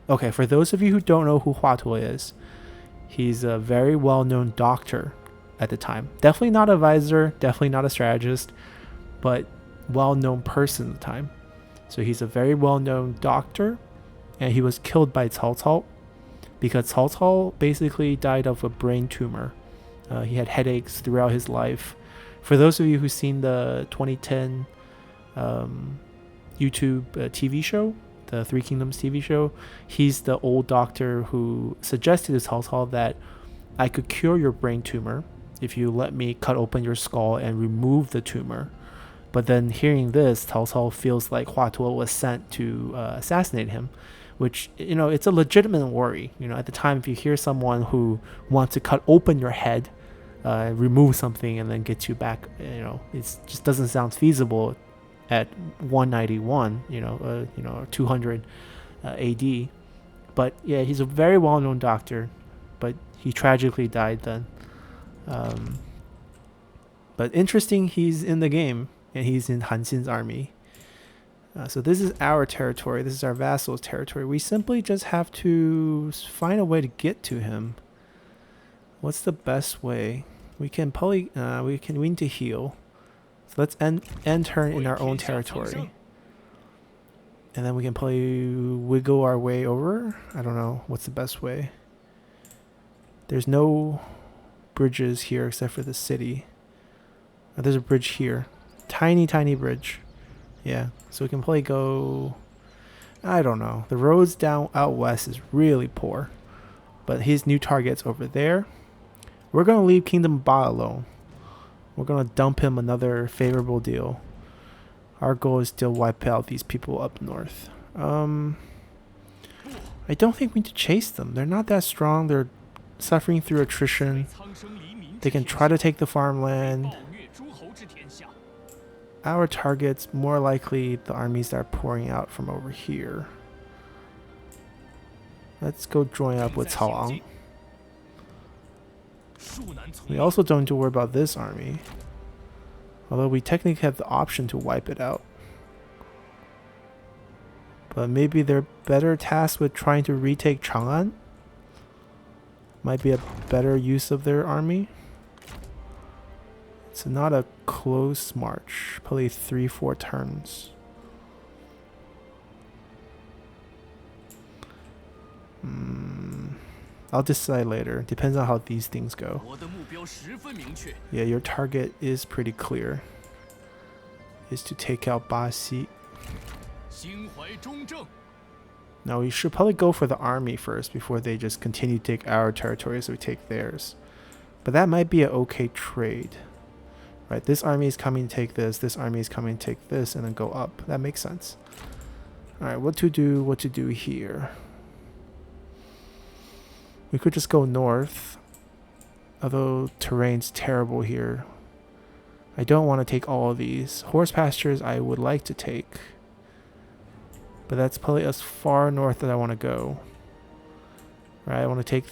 Okay, for those of you who don't know who Hua Tuo is, he's a very well-known doctor at the time. Definitely not a visor, definitely not a strategist, but well-known person at the time. So he's a very well-known doctor, and he was killed by Cao Cao because Cao Cao basically died of a brain tumor. He had headaches throughout his life. For those of you who've seen the 2010 YouTube TV show, the Three Kingdoms TV show, he's the old doctor who suggested to Cao Cao that I could cure your brain tumor if you let me cut open your skull and remove the tumor. But then hearing this, Cao Cao feels like Hua Tuo was sent to assassinate him, which, you know, it's a legitimate worry. You know, at the time, if you hear someone who wants to cut open your head, remove something, and then get you back, you know, it just doesn't sound feasible at 191, you know, 200 AD. But yeah, he's a very well-known doctor, but he tragically died then. But interesting, he's in the game, and he's in Han Xin's army. So this is our territory. This is our vassal's territory. We simply just have to find a way to get to him. What's the best way? We can probably we need to heal. So let's end turn in our own territory, and then we can probably wiggle our way over. I don't know what's the best way. There's no bridges here except for the city. Oh, there's a bridge here, tiny bridge. Yeah, so we can probably go. I don't know. The roads down out west is really poor, but his new target's over there. We're gonna leave Kingdom Ba alone. We're gonna dump him another favorable deal. Our goal is to wipe out these people up north. I don't think we need to chase them. They're not that strong. They're suffering through attrition. They can try to take the farmland. Our target's more likely the armies that are pouring out from over here. Let's go join up with Cao Ang. We also don't need to worry about this army, although we technically have the option to wipe it out. But maybe they're better tasked with trying to retake Chang'an. Might be a better use of their army. It's not a close march, probably 3-4 turns. I'll decide later. Depends on how these things go. Yeah, your target is pretty clear. Is to take out Basi. Now we should probably go for the army first before they just continue to take our territory as we take theirs. But that might be an okay trade. Right, this army is coming to take this army is coming to take this, and then go up. That makes sense. Alright, what to do here? We could just go north, although terrain's terrible here. I don't want to take all of these. Horse pastures I would like to take, but that's probably as far north as I want to go. Right, I want to take...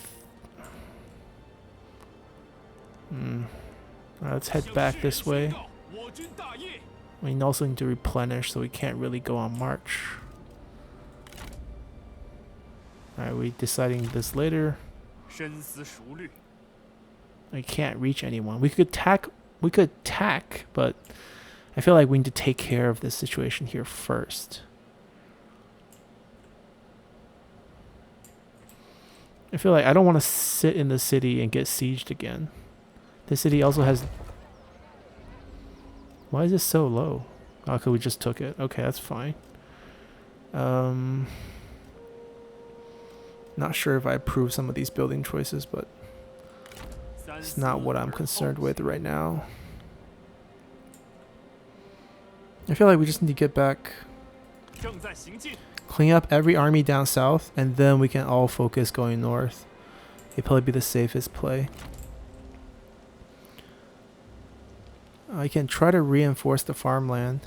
let's head back this way. We also need to replenish, so we can't really go on march. Alright, we deciding this later. I can't reach anyone. We could attack, but I feel like we need to take care of this situation here first. I feel like I don't want to sit in the city and get sieged again. This city also has... Why is this so low? Oh, okay, we just took it. Okay, that's fine. Not sure if I approve some of these building choices, but it's not what I'm concerned with right now. I feel like we just need to get back, clean up every army down south, and then we can all focus going north. It'd probably be the safest play. I can try to reinforce the farmland.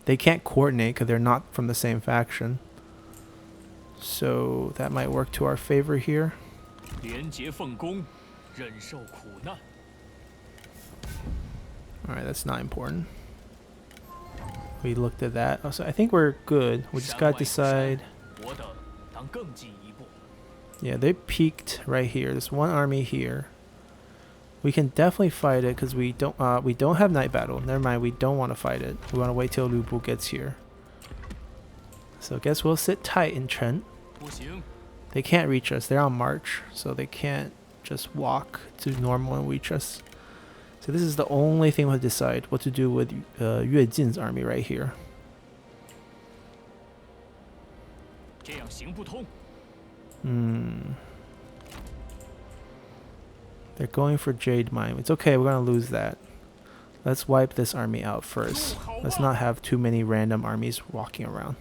They can't coordinate because they're not from the same faction. So that might work to our favor here. Alright, that's not important. We looked at that. Oh, so I think we're good. We just gotta decide. Yeah, they peaked right here. There's one army here. We can definitely fight it because we don't have night battle. Never mind, we don't want to fight it. We want to wait till Lu Bu gets here. So I guess we'll sit tight in Chen. They can't reach us. They're on march, so they can't just walk to normal and reach us. So this is the only thing we'll decide what to do with Yue Jin's army right here. They're going for Jade Mine. It's okay, we're gonna lose that. Let's wipe this army out first. Let's not have too many random armies walking around.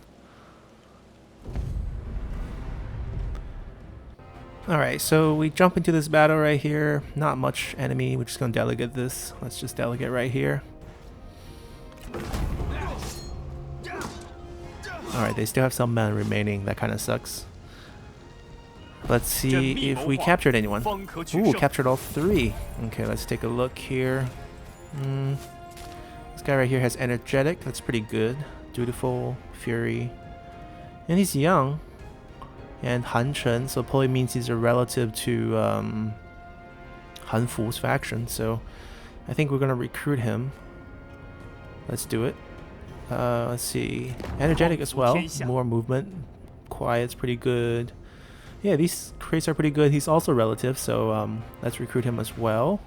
Alright, so we jump into this battle right here. Not much enemy, we're just gonna delegate this. Let's just delegate right here. Alright, they still have some men remaining, that kinda sucks. Let's see if we captured anyone. Ooh, captured all 3. Okay, let's take a look here. This guy right here has energetic, that's pretty good. Dutiful, fury. And he's young. And Han Chen, so probably means he's a relative to Han Fu's faction. So I think we're gonna recruit him. Let's do it. Let's see. Energetic as well. More movement. Quiet's pretty good. Yeah, these crates are pretty good. He's also relative, so let's recruit him as well.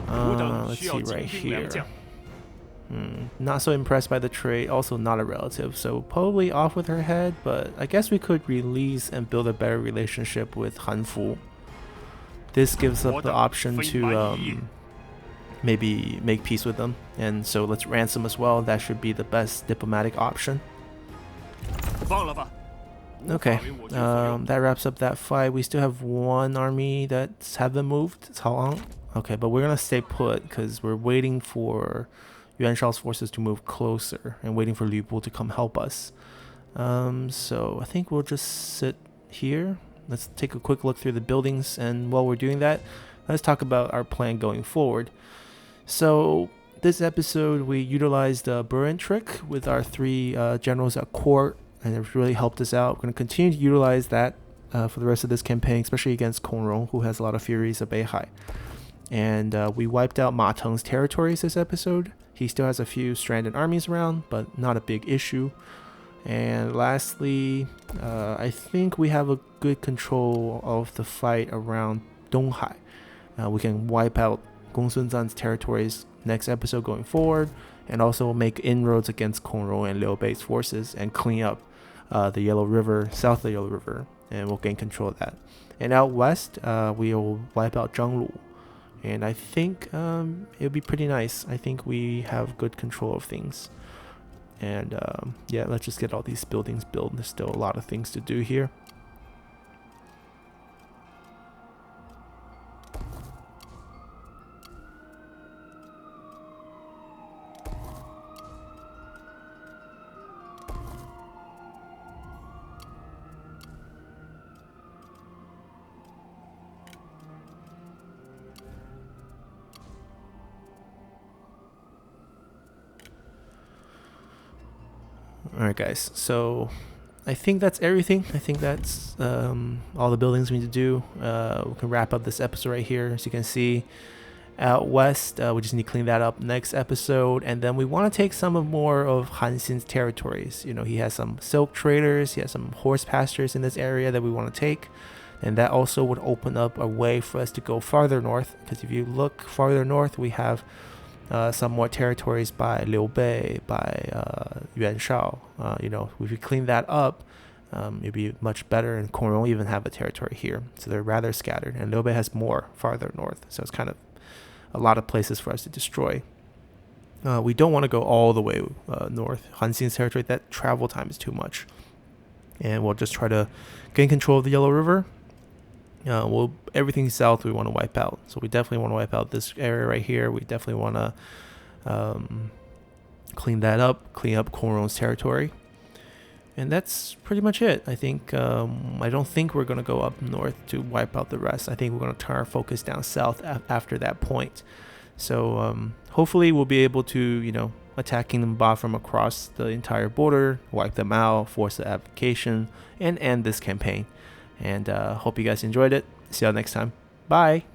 Let's see right here. Not so impressed by the trait. Also not a relative, so probably off with her head. But I guess we could release and build a better relationship with Han Fu. This gives us the option to maybe make peace with them, and so let's ransom as well. That should be the best diplomatic option. Okay, that wraps up that fight. We still have one army that's haven't moved. It's Haoang. Okay, but we're gonna stay put because we're waiting for Yuan Shao's forces to move closer and waiting for Lu Bu to come help us. So I think we'll just sit here. Let's take a quick look through the buildings, and while we're doing that, let's talk about our plan going forward. So this episode we utilized the Burin trick with our 3 generals at court, and it really helped us out. We're going to continue to utilize that for the rest of this campaign, especially against Kong Rong, who has a lot of Furies of Beihai. And we wiped out Ma Teng's territories this episode. He still has a few stranded armies around, but not a big issue. And lastly, I think we have a good control of the fight around Donghai. We can wipe out Gong Sun Zan's territories next episode going forward, and also make inroads against Kong Rong and Liu Bei's forces and clean up the Yellow River, south of the Yellow River, and we'll gain control of that. And out west, we'll wipe out Zhanglu. And I think it'll be pretty nice. I think we have good control of things. And yeah, let's just get all these buildings built. There's still a lot of things to do here. Alright guys, so I think that's everything. I think that's all the buildings we need to do. We can wrap up this episode right here. As you can see, out west, we just need to clean that up next episode. And then we want to take some more of Han Xin's territories. You know, he has some silk traders, he has some horse pastures in this area that we want to take. And that also would open up a way for us to go farther north. Because if you look farther north, we have some more territories by Liu Bei, by Yuan Shao. You know, if we clean that up, it'd be much better. And Kong Rong even have a territory here, so they're rather scattered. And Liu Bei has more farther north, so it's kind of a lot of places for us to destroy. We don't want to go all the way north. Han Xin's territory, that travel time is too much, and we'll just try to gain control of the Yellow River. Everything south we want to wipe out. So we definitely want to wipe out this area right here. We definitely want to clean that up, clean up Cornrow's territory. And that's pretty much it. I think I don't think we're going to go up north to wipe out the rest. I think we're going to turn our focus down south after that point. So hopefully we'll be able to, you know, attack Kingdom Ba from across the entire border, wipe them out, force the application, and end this campaign. And hope you guys enjoyed it. See y'all next time. Bye.